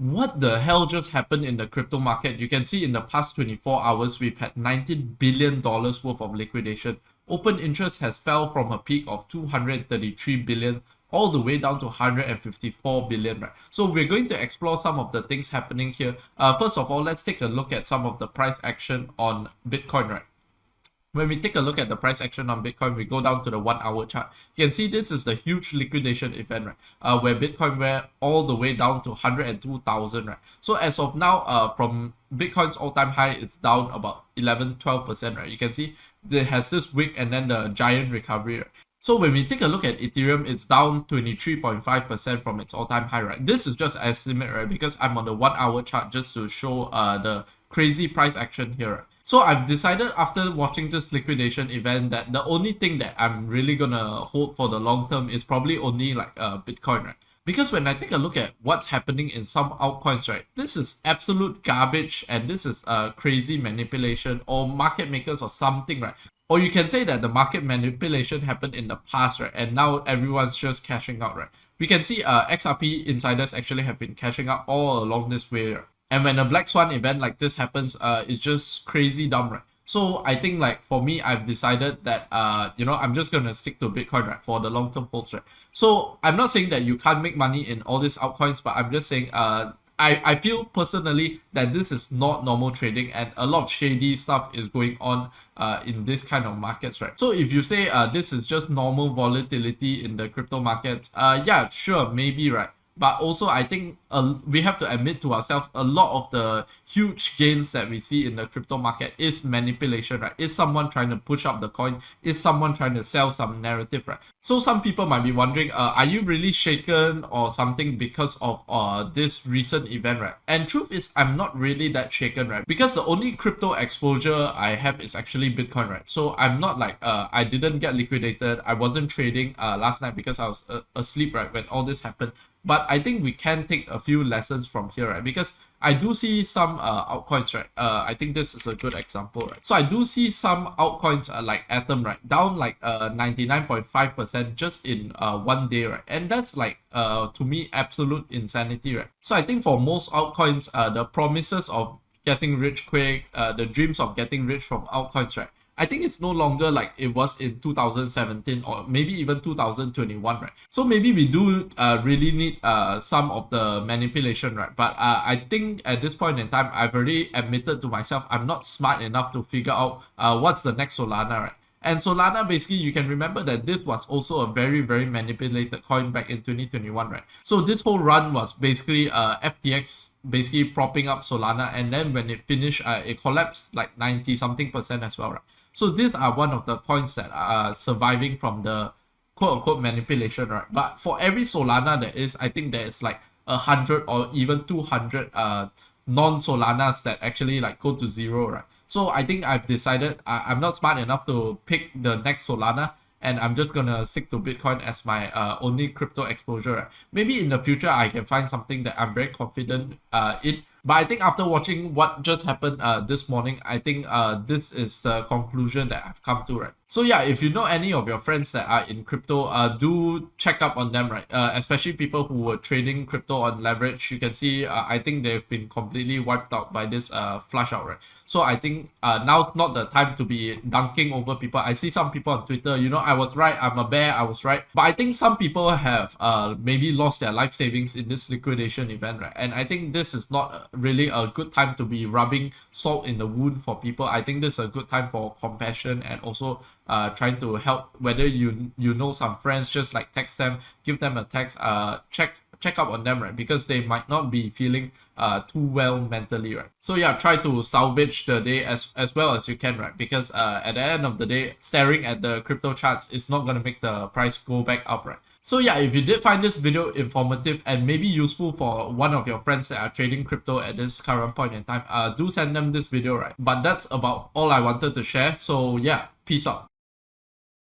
What the hell just happened in the crypto market? You can see in the past 24 hours, we've had $19 billion worth of liquidation. Open interest has fell from a peak of 233 billion all the way down to 154 billion, right? So we're going to explore some of the things happening here. First of all, let's take a look at some of the price action on Bitcoin, right? When we take a look at the price action on Bitcoin, we go down to the 1 hour chart. You can see this is the huge liquidation event, right? Where Bitcoin went all the way down to 102,000, right? So as of now, from Bitcoin's all-time high, it's down about 11-12%, right? You can see there has this wick and then the giant recovery, right? So when we take a look at Ethereum, it's down 23.5% from its all-time high, right? This is just estimate, right? Because I'm on the 1 hour chart just to show the crazy price action here, right? So I've decided after watching this liquidation event that the only thing that I'm really gonna hold for the long term is probably only like Bitcoin, right? Because when I take a look at what's happening in some altcoins, right, this is absolute garbage and this is crazy manipulation or market makers or something, right? Or you can say that the market manipulation happened in the past, right? And now everyone's just cashing out, right? We can see XRP insiders actually have been cashing out all along this way, right? And when a black swan event like this happens, it's just crazy dumb, right? So I think like for me, I've decided that I'm just gonna stick to Bitcoin, right, for the long term holds, right? So I'm not saying that you can't make money in all these altcoins, but I'm just saying I feel personally that this is not normal trading and a lot of shady stuff is going on in this kind of markets, right? So if you say this is just normal volatility in the crypto markets, yeah, sure, maybe, right? But also, I think we have to admit to ourselves a lot of the huge gains that we see in the crypto market is manipulation, right? Is someone trying to push up the coin? Is someone trying to sell some narrative, right? So some people might be wondering, are you really shaken or something because of this recent event, right? And truth is, I'm not really that shaken, right? Because the only crypto exposure I have is actually Bitcoin, right? So I'm not like, I didn't get liquidated. I wasn't trading last night because I was asleep, right, when all this happened. But I think we can take a few lessons from here, right? Because I do see some altcoins, right? I think this is a good example, right? So I do see some altcoins like Atom, right? Down like 99.5% just in 1 day, right? And that's like to me absolute insanity, right? So I think for most altcoins, the promises of getting rich quick, the dreams of getting rich from altcoins, right? I think it's no longer like it was in 2017 or maybe even 2021, right? So maybe we do really need some of the manipulation, right? But I think at this point in time, I've already admitted to myself I'm not smart enough to figure out what's the next Solana, right? And Solana, basically, you can remember that this was also a very, very manipulated coin back in 2021, right? So this whole run was basically FTX basically propping up Solana, and then when it finished, it collapsed like 90 something percent as well, right? So these are one of the coins that are surviving from the quote unquote manipulation, right? But for every Solana there is, I think there is like 100 or even 200 non-Solanas that actually like go to zero, right? So I think I've decided I'm not smart enough to pick the next Solana, and I'm just gonna stick to Bitcoin as my only crypto exposure, right? Maybe in the future I can find something that I'm very confident in. But I think after watching what just happened this morning, I think this is the conclusion that I've come to, right? So yeah, if you know any of your friends that are in crypto, do check up on them, right? Especially people who were trading crypto on leverage. You can see, I think they've been completely wiped out by this flush out, right? So I think now's not the time to be dunking over people. I see some people on Twitter, I was right, I'm a bear, I was right. But I think some people have maybe lost their life savings in this liquidation event, right? And I think this is not really a good time to be rubbing salt in the wound for people. I think this is a good time for compassion and also trying to help. Whether you know some friends, just like text them, give them a text, check up on them, right? Because they might not be feeling too well mentally, right? So yeah, try to salvage the day as well as you can, right? Because at the end of the day, staring at the crypto charts is not going to make the price go back up, right? So yeah, if you did find this video informative and maybe useful for one of your friends that are trading crypto at this current point in time, do send them this video, right? But that's about all I wanted to share. So yeah, peace out.